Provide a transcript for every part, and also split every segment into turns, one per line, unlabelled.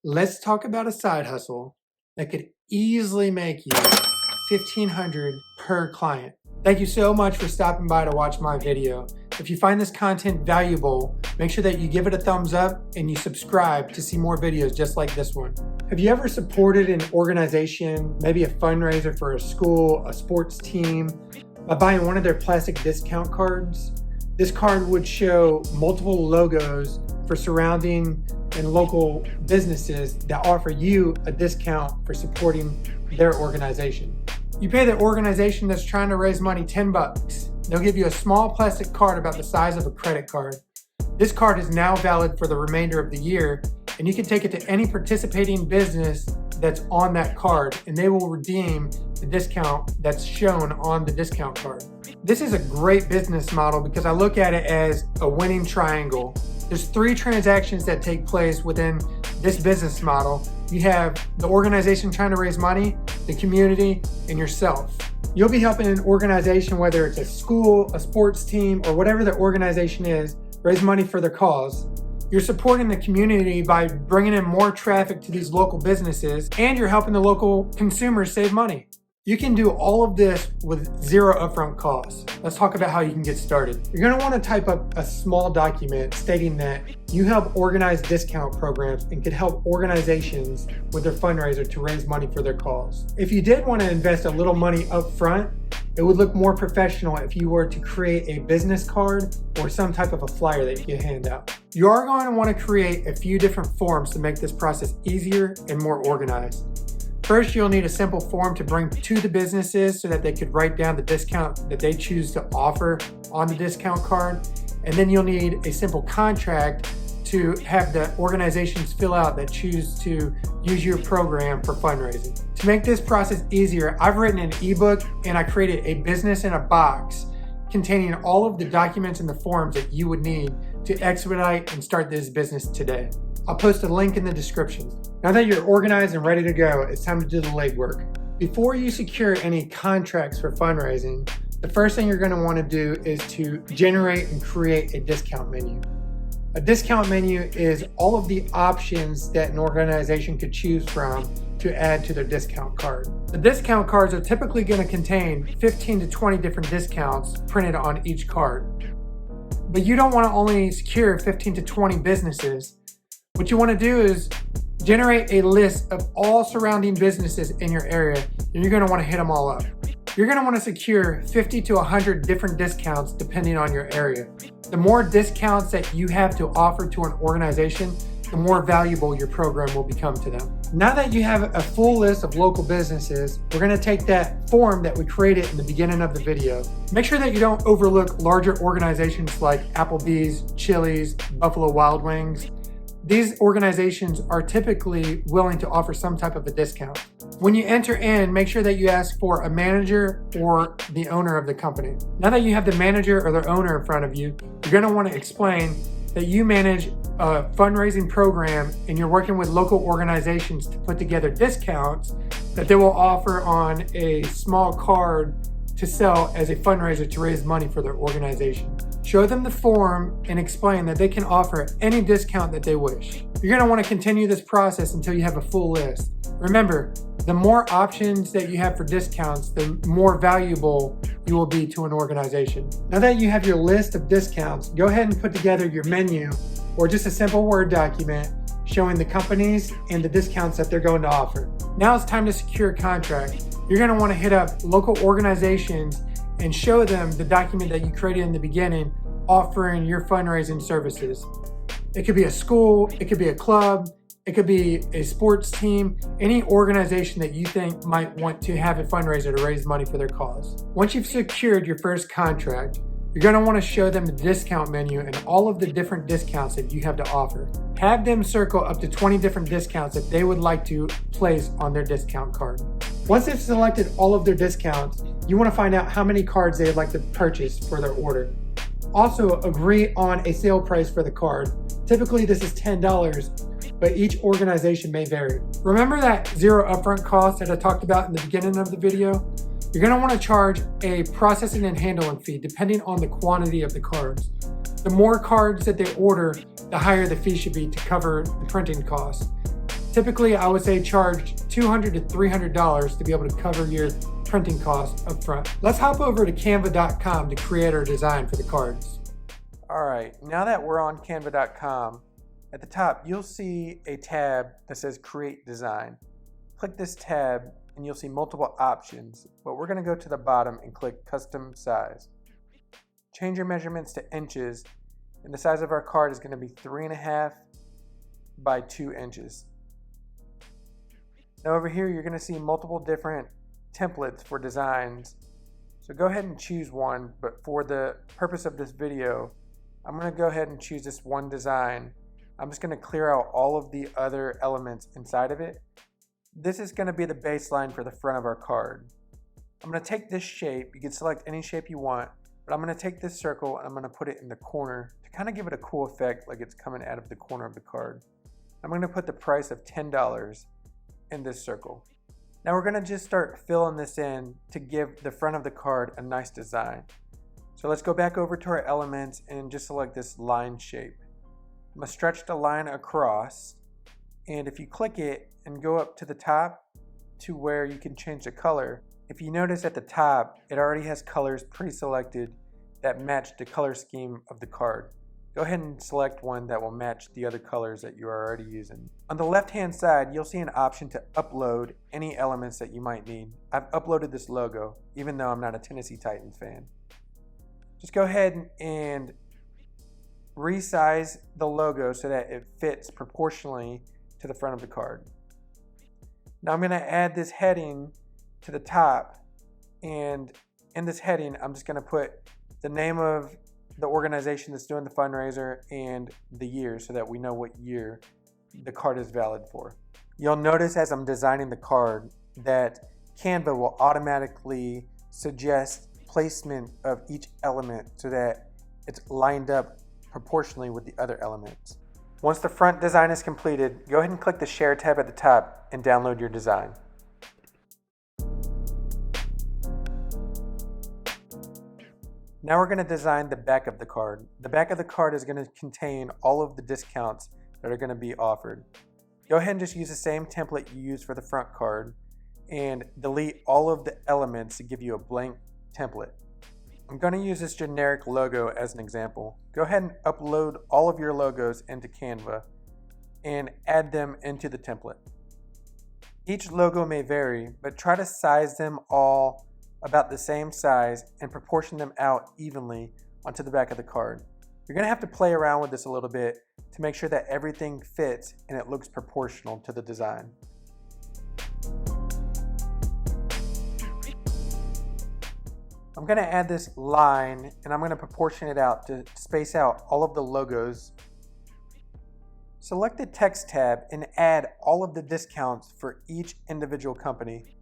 Let's talk about a side hustle that could easily make you $1,500 per client. Thank you so much for stopping by to watch my video. If you find this content valuable, make sure that you give it a thumbs up and you subscribe to see more videos just like this one. Have you ever supported an organization, maybe a fundraiser for a school, a sports team, by buying one of their plastic discount cards? This card would show multiple logos for surrounding and local businesses that offer you a discount for supporting their organization. You pay the organization that's trying to raise money $10. They'll give you a small plastic card about the size of a credit card. This card is now valid for the remainder of the year, and you can take it to any participating business that's on that card, and they will redeem the discount that's shown on the discount card. This is a great business model because I look at it as a winning triangle. There's 3 transactions that take place within this business model. You have the organization trying to raise money, the community, and yourself. You'll be helping an organization, whether it's a school, a sports team, or whatever the organization is, raise money for their cause. You're supporting the community by bringing in more traffic to these local businesses, and you're helping the local consumers save money. You can do all of this with zero upfront costs. Let's talk about how you can get started. You're going to want to type up a small document stating that you help organize discount programs and can help organizations with their fundraiser to raise money for their cause. If you did want to invest a little money up front, it would look more professional if you were to create a business card or some type of a flyer that you can hand out. You are going to want to create a few different forms to make this process easier and more organized. First, you'll need a simple form to bring to the businesses so that they could write down the discount that they choose to offer on the discount card. And then you'll need a simple contract to have the organizations fill out that choose to use your program for fundraising. To make this process easier, I've written an ebook and I created a Bizz In A Box containing all of the documents and the forms that you would need to expedite and start this business today. I'll post a link in the description. Now that you're organized and ready to go, it's time to do the legwork. Before you secure any contracts for fundraising, the first thing you're going to want to do is to generate and create a discount menu. A discount menu is all of the options that an organization could choose from to add to their discount card. The discount cards are typically going to contain 15 to 20 different discounts printed on each card. But you don't want to only secure 15 to 20 businesses. What you want to do is generate a list of all surrounding businesses in your area, and you're going to want to hit them all up. You're going to want to secure 50 to 100 different discounts depending on your area. The more discounts that you have to offer to an organization, the more valuable your program will become to them. Now that you have a full list of local businesses, we're going to take that form that we created in the beginning of the video. Make sure that you don't overlook larger organizations like Applebee's, Chili's, Buffalo Wild Wings. These organizations are typically willing to offer some type of a discount. When you enter in, make sure that you ask for a manager or the owner of the company. Now that you have the manager or the owner in front of you, you're going to want to explain that you manage a fundraising program and you're working with local organizations to put together discounts that they will offer on a small card to sell as a fundraiser to raise money for their organization. Show them the form and explain that they can offer any discount that they wish. You're going to want to continue this process until you have a full list. Remember, the more options that you have for discounts, the more valuable you will be to an organization. Now that you have your list of discounts, go ahead and put together your menu or just a simple Word document showing the companies and the discounts that they're going to offer. Now it's time to secure a contract. You're going to want to hit up local organizations and show them the document that you created in the beginning offering your fundraising services. It could be a school, it could be a club, it could be a sports team, any organization that you think might want to have a fundraiser to raise money for their cause. Once you've secured your first contract, you're going to want to show them the discount menu and all of the different discounts that you have to offer. Have them circle up to 20 different discounts that they would like to place on their discount card. Once they've selected all of their discounts, you want to find out how many cards they would like to purchase for their order. Also, agree on a sale price for the card. Typically, this is $10, but each organization may vary. Remember that zero upfront cost that I talked about in the beginning of the video? You're going to want to charge a processing and handling fee depending on the quantity of the cards. The more cards that they order, the higher the fee should be to cover the printing costs. Typically, I would say charge $200 to $300 to be able to cover your printing costs up front. Let's hop over to canva.com to create our design for the cards. All right, now that we're on canva.com, at the top, you'll see a tab that says Create Design. Click this tab and you'll see multiple options, but we're gonna go to the bottom and click Custom Size. Change your measurements to inches, and the size of our card is gonna be 3.5 by 2 inches. Now over here, you're gonna see multiple different templates for designs. So go ahead and choose one, but for the purpose of this video, I'm gonna go ahead and choose this one design. I'm just gonna clear out all of the other elements inside of it. This is gonna be the baseline for the front of our card. I'm gonna take this shape, you can select any shape you want, but I'm gonna take this circle and I'm gonna put it in the corner to kind of give it a cool effect like it's coming out of the corner of the card. I'm gonna put the price of $10 in this circle. Now we're gonna just start filling this in to give the front of the card a nice design. So let's go back over to our elements and just select this line shape. I'm gonna stretch the line across, and if you click it and go up to the top to where you can change the color, if you notice at the top, it already has colors pre-selected that match the color scheme of the card. Go ahead and select one that will match the other colors that you are already using. On the left-hand side, you'll see an option to upload any elements that you might need. I've uploaded this logo, even though I'm not a Tennessee Titans fan. Just go ahead and resize the logo so that it fits proportionally to the front of the card. Now I'm going to add this heading to the top, and in this heading I'm just going to put the name of the organization that's doing the fundraiser and the year so that we know what year the card is valid for. You'll notice as I'm designing the card that Canva will automatically suggest placement of each element so that it's lined up proportionally with the other elements. Once the front design is completed, go ahead and click the Share tab at the top and download your design. Now we're going to design the back of the card. The back of the card is going to contain all of the discounts that are going to be offered. Go ahead and just use the same template you used for the front card and delete all of the elements to give you a blank template. I'm going to use this generic logo as an example. Go ahead and upload all of your logos into Canva and add them into the template. Each logo may vary, but try to size them all about the same size and proportion them out evenly onto the back of the card. You're going to have to play around with this a little bit to make sure that everything fits and it looks proportional to the design. I'm going to add this line and I'm going to proportion it out to space out all of the logos. Select the text tab and add all of the discounts for each individual company.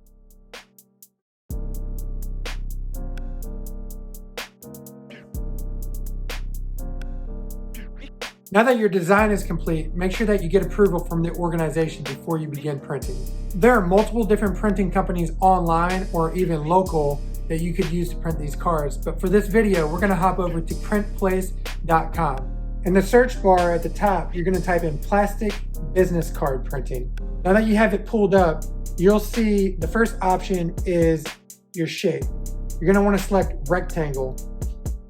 Now that your design is complete, make sure that you get approval from the organization before you begin printing. There are multiple different printing companies online or even local that you could use to print these cards, but for this video, we're gonna hop over to printplace.com. In the search bar at the top, you're gonna type in plastic business card printing. Now that you have it pulled up, you'll see the first option is your shape. You're gonna wanna select rectangle.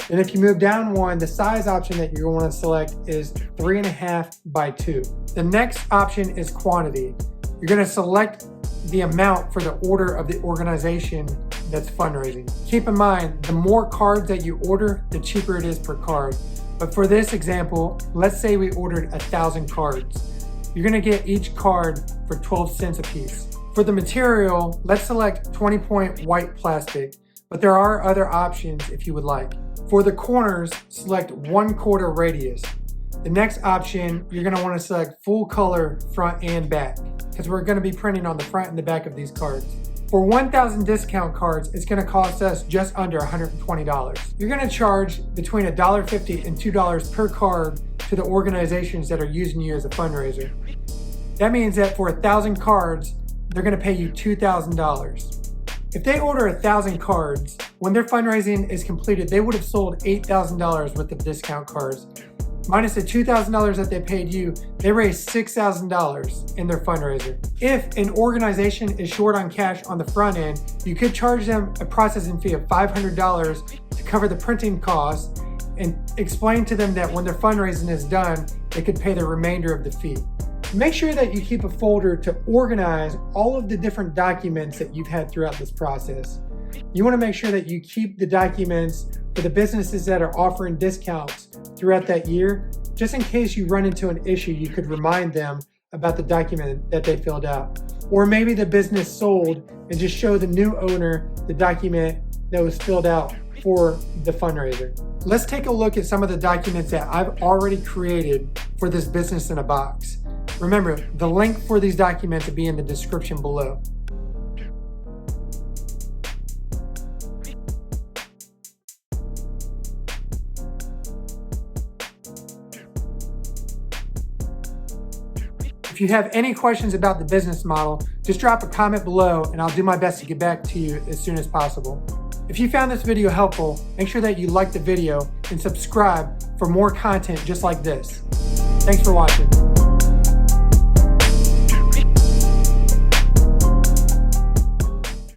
And if you move down one, the size option that you're going to want to select is 3.5 by 2. The next option is quantity. You're going to select the amount for the order of the organization that's fundraising. Keep in mind, the more cards that you order, the cheaper it is per card. But for this example, let's say we ordered 1,000 cards. You're going to get each card for 12 cents a piece. For the material, let's select 20-point white plastic, but there are other options if you would like. For the corners, select 1/4 radius. The next option, you're going to want to select full color front and back because we're going to be printing on the front and the back of these cards. For 1,000 discount cards, it's going to cost us just under $120. You're going to charge between $1.50 and $2 per card to the organizations that are using you as a fundraiser. That means that for 1,000 cards, they're going to pay you $2,000. If they order 1,000 cards, when their fundraising is completed, they would have sold $8,000 worth of discount cards. Minus the $2,000 that they paid you, they raised $6,000 in their fundraiser. If an organization is short on cash on the front end, you could charge them a processing fee of $500 to cover the printing costs and explain to them that when their fundraising is done, they could pay the remainder of the fee. Make sure that you keep a folder to organize all of the different documents that you've had throughout this process. You want to make sure that you keep the documents for the businesses that are offering discounts throughout that year, just in case you run into an issue, you could remind them about the document that they filled out. Or maybe the business sold and just show the new owner the document that was filled out for the fundraiser. Let's take a look at some of the documents that I've already created for this Bizz In A Box. Remember, the link for these documents will be in the description below. If you have any questions about the business model, just drop a comment below and I'll do my best to get back to you as soon as possible. If you found this video helpful, make sure that you like the video and subscribe for more content just like this. Thanks for watching.